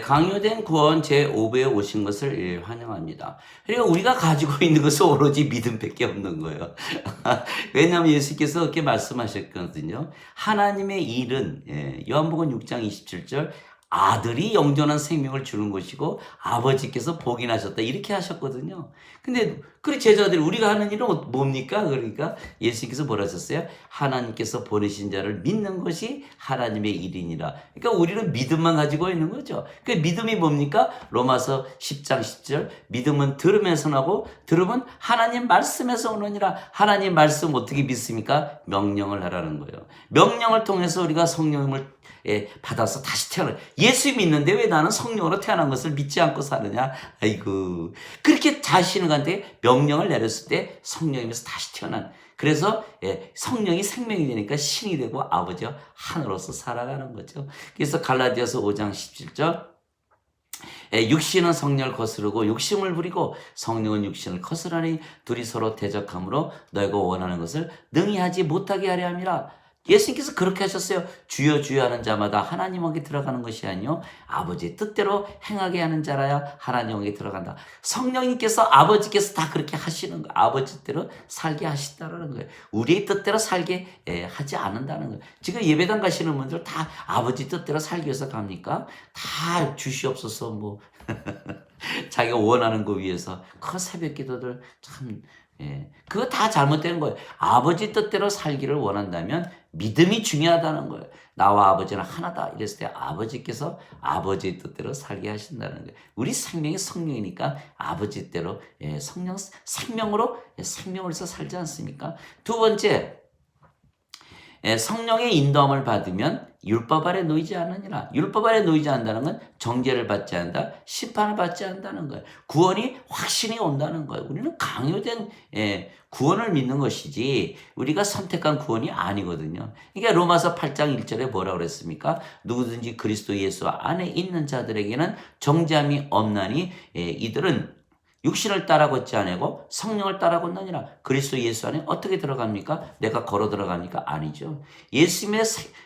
강요된 구원 제5부에 오신 것을 환영합니다. 그리고 우리가 가지고 있는 것은 오로지 믿음밖에 없는 거예요. 왜냐하면 예수께서 그렇게 말씀하셨거든요. 하나님의 일은 요한복음 6장 27절 아들이 영존한 생명을 주는 것이고 아버지께서 복인하셨다 이렇게 하셨거든요. 근데 그 제자들이 우리가 하는 일은 뭡니까? 그러니까 예수님께서 뭐라 하셨어요? 하나님께서 보내신 자를 믿는 것이 하나님의 일이니라. 그러니까 우리는 믿음만 가지고 있는 거죠. 그 믿음이 뭡니까? 로마서 10장 10절 믿음은 들으면서 나고 들음은 하나님 말씀에서 오느니라. 하나님 말씀 어떻게 믿습니까? 명령을 하라는 거예요. 명령을 통해서 우리가 성령을 받아서 다시 태어나. 예수 믿는데 왜 나는 성령으로 태어난 것을 믿지 않고 사느냐? 아이고. 그렇게 자신한테 명령을 내렸을 때 성령이면서 다시 태어난. 그래서 성령이 생명이 되니까 신이 되고 아버지와 하나로서 살아가는 거죠. 그래서 갈라디아서 5장 17절 육신은 성령을 거스르고 욕심을 부리고 성령은 육신을 거스르니 둘이 서로 대적함으로 너희가 원하는 것을 능히 하지 못하게 하려 함이라. 예수님께서 그렇게 하셨어요. 주여 주여 하는 자마다 하나님에게 들어가는 것이 아니요 아버지의 뜻대로 행하게 하는 자라야 하나님에게 들어간다. 성령님께서 아버지께서 다 그렇게 하시는 거예요. 아버지 뜻대로 살게 하신다는 거예요. 우리의 뜻대로 살게 하지 않는다는 거예요. 지금 예배당 가시는 분들 다 아버지 뜻대로 살기 위해서 갑니까? 다 주시옵소서 뭐 자기가 원하는 거 위해서 그 새벽 기도들 참 그거 다 잘못된 거예요. 아버지 뜻대로 살기를 원한다면 믿음이 중요하다는 거예요. 나와 아버지는 하나다 이랬을 때 아버지께서 아버지의 뜻대로 살게 하신다는 거예요. 우리 생명이 성령이니까 아버지 뜻대로 생명으로 생명을 해서 살지 않습니까? 두 번째, 성령의 인도함을 받으면 율법 아래 놓이지 않으니라. 율법 아래 놓이지 않는다는 건 정죄를 받지 않는다, 심판을 받지 않는다는 거예요. 구원이 확신이 온다는 거예요. 우리는 강요된 구원을 믿는 것이지 우리가 선택한 구원이 아니거든요. 그러니까 로마서 8장 1절에 뭐라고 그랬습니까? 누구든지 그리스도 예수 안에 있는 자들에게는 정죄함이 없나니 이들은 육신을 따라 걷지 아니고 성령을 따라 걷느니라. 그리스도 예수 안에 어떻게 들어갑니까? 내가 걸어 들어갑니까? 아니죠. 예수님의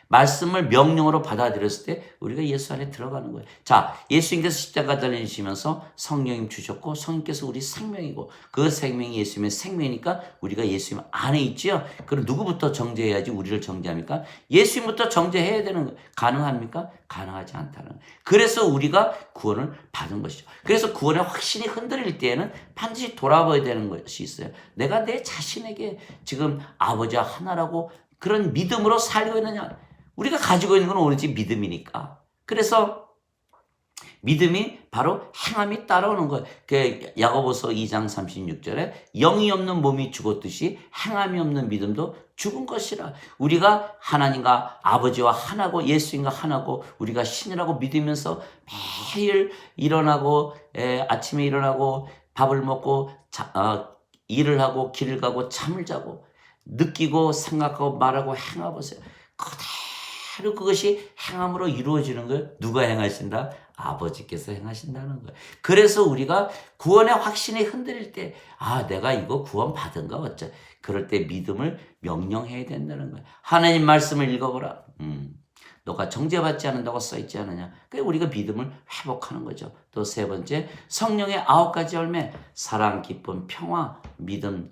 말씀을 명령으로 받아들였을 때 우리가 예수 안에 들어가는 거예요. 자, 예수님께서 십자가 달리시면서 성령님 주셨고 성령께서 우리 생명이고 그 생명이 예수님의 생명이니까 우리가 예수님 안에 있지요. 그럼 누구부터 정죄해야지 우리를 정죄합니까? 예수님부터 정죄해야 되는 거예요. 가능합니까? 가능하지 않다는 거예요. 그래서 우리가 구원을 받은 것이죠. 그래서 구원의 확신이 흔들릴 때에는 반드시 돌아봐야 되는 것이 있어요. 내가 내 자신에게 지금 아버지와 하나라고 그런 믿음으로 살고 있느냐? 우리가 가지고 있는 건 오로지 믿음이니까. 그래서 믿음이 바로 행함이 따라오는 거예요. 그 야고보서 2장 36절에 영이 없는 몸이 죽었듯이 행함이 없는 믿음도 죽은 것이라. 우리가 하나님과 아버지와 하나고 예수님과 하나고 우리가 신이라고 믿으면서 매일 일어나고 아침에 일어나고 밥을 먹고 일을 하고 길을 가고 잠을 자고 느끼고 생각하고 말하고 행해보세요. 그대로 그것이 행함으로 이루어지는 거예요. 누가 행하신다? 아버지께서 행하신다는 거예요. 그래서 우리가 구원의 확신이 흔들릴 때 내가 이거 구원 받은가 어째? 그럴 때 믿음을 명령해야 된다는 거예요. 하나님 말씀을 읽어보라. 너가 정죄받지 않는다고 써있지 않느냐. 그러니까 우리가 믿음을 회복하는 거죠. 또 세 번째, 성령의 9가지 열매, 사랑, 기쁨, 평화, 믿음,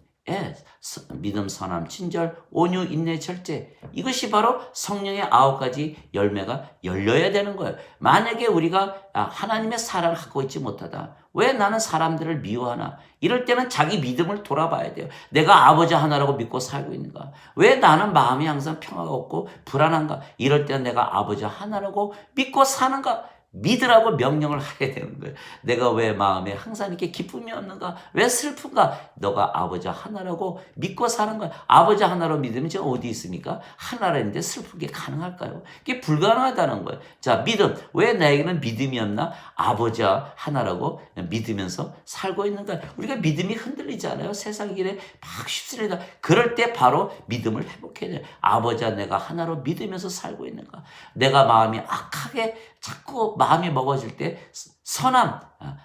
믿음, 선함, 친절, 온유, 인내, 절제. 이것이 바로 성령의 9가지 열매가 열려야 되는 거예요. 만약에 우리가 하나님의 사랑을 갖고 있지 못하다. 왜 나는 사람들을 미워하나? 이럴 때는 자기 믿음을 돌아봐야 돼요. 내가 아버지 하나라고 믿고 살고 있는가? 왜 나는 마음이 항상 평화가 없고 불안한가? 이럴 때는 내가 아버지 하나라고 믿고 사는가? 믿으라고 명령을 하게 되는 거예요. 내가 왜 마음에 항상 이렇게 기쁨이 없는가? 왜 슬픈가? 너가 아버지 하나라고 믿고 사는 거야. 아버지 하나로 믿으면 지금 어디 있습니까? 하나라는데 슬픈 게 가능할까요? 그게 불가능하다는 거예요. 자, 믿음. 왜 나에게는 믿음이 없나? 아버지 하나라고 믿으면서 살고 있는가? 우리가 믿음이 흔들리잖아요. 세상 길에 막 휩쓸리다. 그럴 때 바로 믿음을 회복해야 돼요. 아버지와 내가 하나로 믿으면서 살고 있는가? 내가 마음이 악하게 자꾸 마음이 먹어질 때 선함,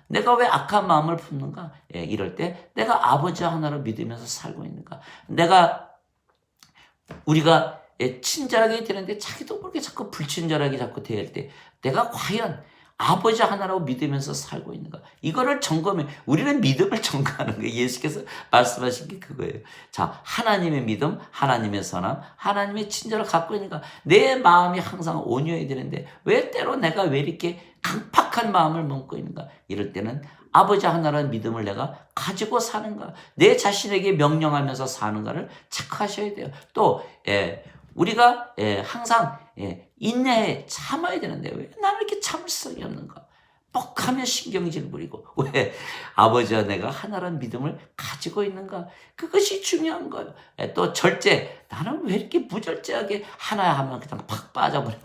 내가 왜 악한 마음을 품는가? 이럴 때 내가 아버지 하나로 믿으면서 살고 있는가? 우리가 친절하게 되는데 자기도 모르게 자꾸 불친절하게 자꾸 대할 때 내가 과연 아버지 하나라고 믿으면서 살고 있는가? 이거를 점검해. 우리는 믿음을 점검하는 거예요. 예수께서 말씀하신 게 그거예요. 자, 하나님의 믿음, 하나님의 선함, 하나님의 친절을 갖고 있는가? 내 마음이 항상 온유해야 되는데 왜 때로 내가 왜 이렇게 강팍한 마음을 먹고 있는가? 이럴 때는 아버지 하나라는 믿음을 내가 가지고 사는가? 내 자신에게 명령하면서 사는가를 체크하셔야 돼요. 또 우리가 항상 인내해 참아야 되는데 왜 나는 이렇게 참을성이 없는가? 뻑하면 신경질 부리고 왜 아버지와 내가 하나라는 믿음을 가지고 있는가? 그것이 중요한 거예요. 또 절제, 나는 왜 이렇게 무절제하게 하나 하면 그냥 팍 빠져버리는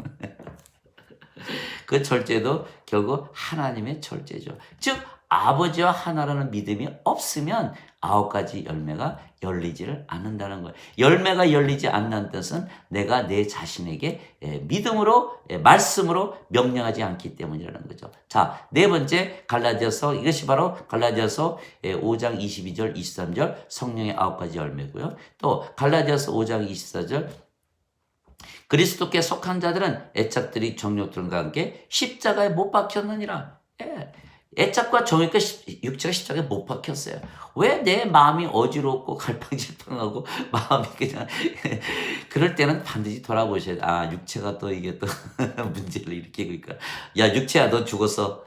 그 절제도 결국 하나님의 절제죠. 즉 아버지와 하나라는 믿음이 없으면 9가지 열매가 열리지를 않는다는 거예요. 열매가 열리지 않는 뜻은 내가 내 자신에게 믿음으로 말씀으로 명령하지 않기 때문이라는 거죠. 자, 네 번째 갈라디아서, 이것이 바로 갈라디아서 5장 22절 23절 성령의 9가지 열매고요. 또 갈라디아서 5장 24절 그리스도께 속한 자들은 애착들이 정욕들과 함께 십자가에 못 박혔느니라. 애착과 정욕과 육체가 십자가에 못 박혔어요. 왜 내 마음이 어지럽고 갈팡질팡하고 마음이 그냥 그럴 때는 반드시 돌아보셔야 돼. 아, 육체가 또 이게 또 문제를 일으키고 있구나. 야, 육체야, 너 죽었어.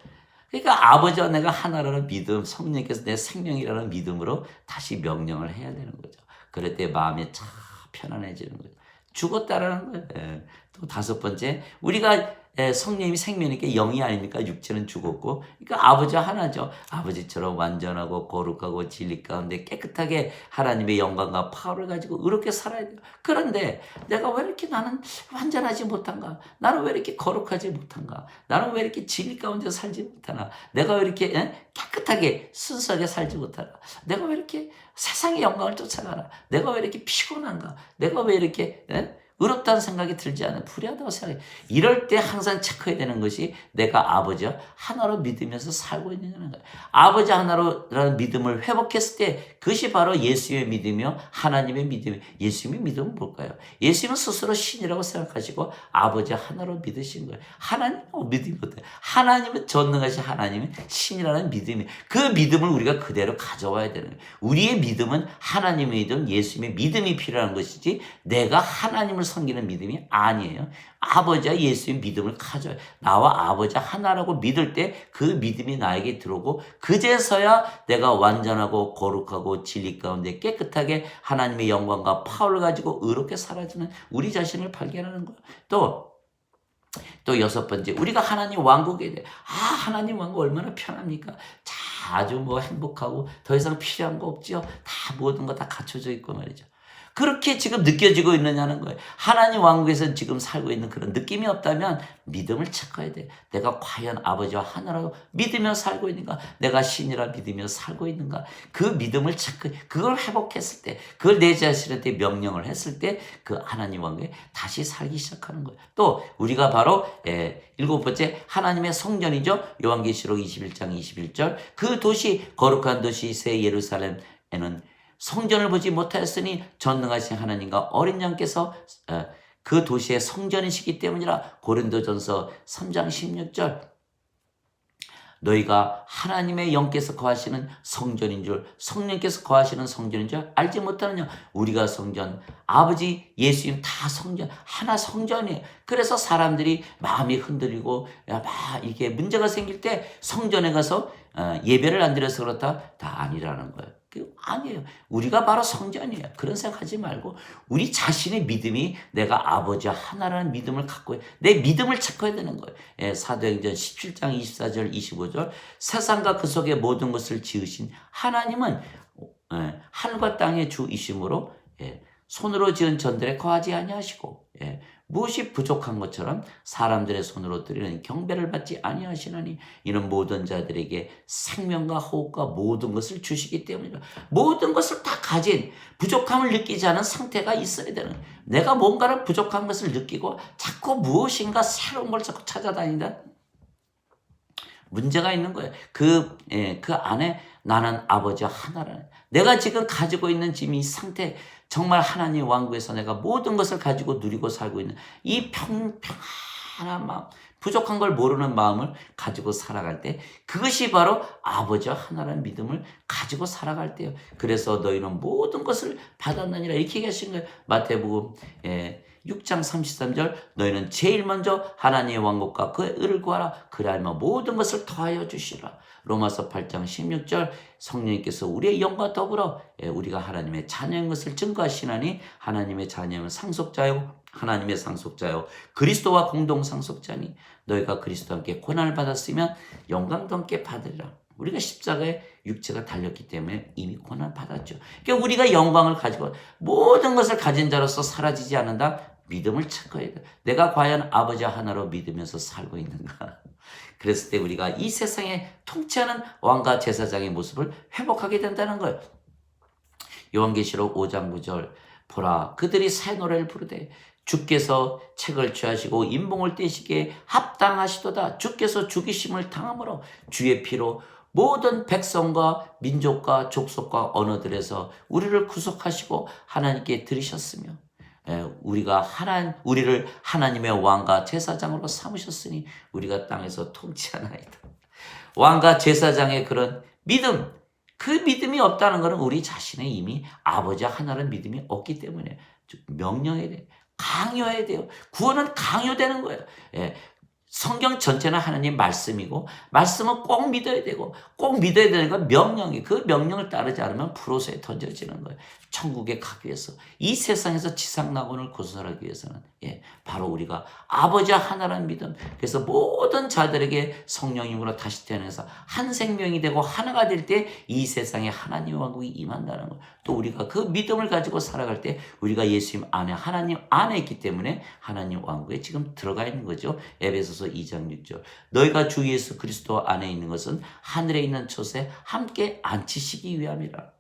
그러니까 아버지와 내가 하나라는 믿음, 성령께서 내 생명이라는 믿음으로 다시 명령을 해야 되는 거죠. 그럴 때 마음이 참 편안해지는 거죠. 죽었다라는 거예요. 또 5번째, 우리가 성령님이 생명이니까 영이 아닙니까? 육체는 죽었고, 그러니까 아버지와 하나죠. 아버지처럼 완전하고 거룩하고 진리 가운데 깨끗하게 하나님의 영광과 파워를 가지고 의롭게 살아야 돼요. 그런데 내가 왜 이렇게 나는 완전하지 못한가? 나는 왜 이렇게 거룩하지 못한가? 나는 왜 이렇게 진리 가운데 살지 못하나? 내가 왜 이렇게 깨끗하게 순수하게 살지 못하나? 내가 왜 이렇게 세상의 영광을 쫓아가나? 내가 왜 이렇게 피곤한가? 내가 왜 이렇게 의롭다는 생각이 들지 않아? 불의하다고 생각해. 이럴 때 항상 체크해야 되는 것이 내가 아버지와 하나로 믿으면서 살고 있느냐는 거예요. 아버지 하나로라는 믿음을 회복했을 때 그것이 바로 예수의 믿음이요 하나님의 믿음이에요. 예수님의 믿음은 뭘까요? 예수님은 스스로 신이라고 생각하시고 아버지 하나로 믿으신 거예요. 하나님은 믿음이 어때요? 하나님은 전능하신 하나님은 신이라는 믿음이에요. 그 믿음을 우리가 그대로 가져와야 되는 거예요. 우리의 믿음은 하나님의 믿음, 예수님의 믿음이 필요한 것이지 내가 하나님을 섬기는 믿음이 아니에요. 아버지와 예수의 믿음을 가져요. 나와 아버지 하나라고 믿을 때 그 믿음이 나에게 들어오고 그제서야 내가 완전하고 거룩하고 진리 가운데 깨끗하게 하나님의 영광과 파워를 가지고 의롭게 살아주는 우리 자신을 발견하는 거예요. 또 6번째, 우리가 하나님 왕국에 대해 하나님 왕국 얼마나 편합니까? 아주 행복하고 더 이상 필요한 거 없지요. 다 모든 거 다 갖춰져 있고 말이죠. 그렇게 지금 느껴지고 있느냐는 거예요. 하나님 왕국에서 지금 살고 있는 그런 느낌이 없다면 믿음을 체크해야 돼. 내가 과연 아버지와 하나라고 믿으며 살고 있는가? 내가 신이라 믿으며 살고 있는가? 그 믿음을 체크해. 그걸 회복했을 때, 그걸 내 자신한테 명령을 했을 때 그 하나님 왕국에 다시 살기 시작하는 거예요. 또 우리가 바로 7번째 하나님의 성전이죠. 요한계시록 21장 21절 그 도시 거룩한 도시 새 예루살렘에는 성전을 보지 못하였으니 전능하신 하나님과 어린 양께서 그 도시의 성전이시기 때문이라. 고린도전서 3장 16절 너희가 하나님의 영께서 거하시는 성전인 줄 성령께서 거하시는 성전인 줄 알지 못하느냐. 우리가 성전, 아버지 예수님 다 성전, 하나 성전이에요. 그래서 사람들이 마음이 흔들리고 막 이게 문제가 생길 때 성전에 가서 예배를 안 드려서 그렇다? 다 아니라는 거예요. 아니에요. 우리가 바로 성전이에요. 그런 생각하지 말고 우리 자신의 믿음이 내가 아버지와 하나라는 믿음을 갖고 내 믿음을 체크해야 되는 거예요. 사도행전 17장 24절 25절 세상과 그 속의 모든 것을 지으신 하나님은 하늘과 땅의 주이심으로 손으로 지은 전들에 거하지 아니하시고 무엇이 부족한 것처럼 사람들의 손으로 드리는 경배를 받지 아니하시나니 이는 모든 자들에게 생명과 호흡과 모든 것을 주시기 때문이다. 모든 것을 다 가진 부족함을 느끼지 않은 상태가 있어야 되는 거예요. 내가 뭔가를 부족한 것을 느끼고 자꾸 무엇인가 새로운 걸 자꾸 찾아다닌다. 문제가 있는 거예요. 그 안에 나는 아버지와 하나라는 내가 지금 가지고 있는 지금 이 상태 정말 하나님 왕국에서 내가 모든 것을 가지고 누리고 살고 있는 이 평안한 마음, 부족한 걸 모르는 마음을 가지고 살아갈 때 그것이 바로 아버지와 하나라는 믿음을 가지고 살아갈 때요. 그래서 너희는 모든 것을 받았느니라 이렇게 얘기하신 거예요. 마태복음 6장 33절 너희는 제일 먼저 하나님의 왕국과 그의 의를 구하라. 그리하면 모든 것을 더하여 주시라. 로마서 8장 16절 성령님께서 우리의 영과 더불어 우리가 하나님의 자녀인 것을 증거하시나니 하나님의 자녀는 상속자요 하나님의 상속자요 그리스도와 공동 상속자니 너희가 그리스도와 함께 고난을 받았으면 영광도 함께 받으리라. 우리가 십자가에 육체가 달렸기 때문에 이미 고난을 받았죠. 그러니까 우리가 영광을 가지고 모든 것을 가진 자로서 사라지지 않는다. 믿음을 찾아야 돼. 내가 과연 아버지 하나로 믿으면서 살고 있는가? 그랬을 때 우리가 이 세상에 통치하는 왕과 제사장의 모습을 회복하게 된다는 거예요. 요한계시록 5장 9절 보라 그들이 새 노래를 부르되 주께서 책을 취하시고 인봉을 떼시기에 합당하시도다. 주께서 죽이심을 당함으로 주의 피로 모든 백성과 민족과 족속과 언어들에서 우리를 구속하시고 하나님께 들으셨으며 우리를 하나님의 왕과 제사장으로 삼으셨으니 우리가 땅에서 통치하나이다. 왕과 제사장의 그런 믿음, 그 믿음이 없다는 것은 우리 자신의 이미 아버지 하나라는 믿음이 없기 때문에 명령해야 돼요. 강요해야 돼요. 구원은 강요되는 거예요. 성경 전체는 하나님 말씀이고 말씀은 꼭 믿어야 되고 꼭 믿어야 되는 건 명령이 그 명령을 따르지 않으면 불호소에 던져지는 거예요. 천국에 가기 위해서 이 세상에서 지상낙원을 고소하기 위해서는 바로 우리가 아버지 하나라는 믿음 그래서 모든 자들에게 성령님으로 다시 태어나서 한 생명이 되고 하나가 될 때 이 세상에 하나님의 왕국이 임한다는 거예요. 또 우리가 그 믿음을 가지고 살아갈 때 우리가 예수님 안에 하나님 안에 있기 때문에 하나님 왕국에 지금 들어가 있는 거죠. 에베소서 2장 6절 너희가 주 예수 그리스도 안에 있는 것은 하늘에 있는 촛에 함께 앉히시기 위함이라.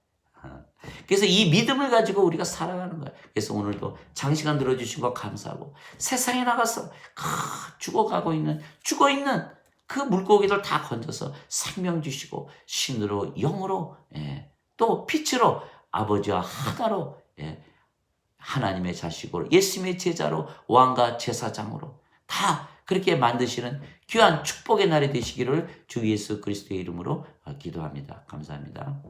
그래서 이 믿음을 가지고 우리가 살아가는 거예요. 그래서 오늘도 장시간 들어주신 거 감사하고 세상에 나가서 죽어있는 그 물고기들 다 건져서 생명 주시고 신으로 영으로 또 빛으로 아버지와 하나로 하나님의 자식으로 예수님의 제자로 왕과 제사장으로 다 그렇게 만드시는 귀한 축복의 날이 되시기를 주 예수 그리스도의 이름으로 기도합니다. 감사합니다.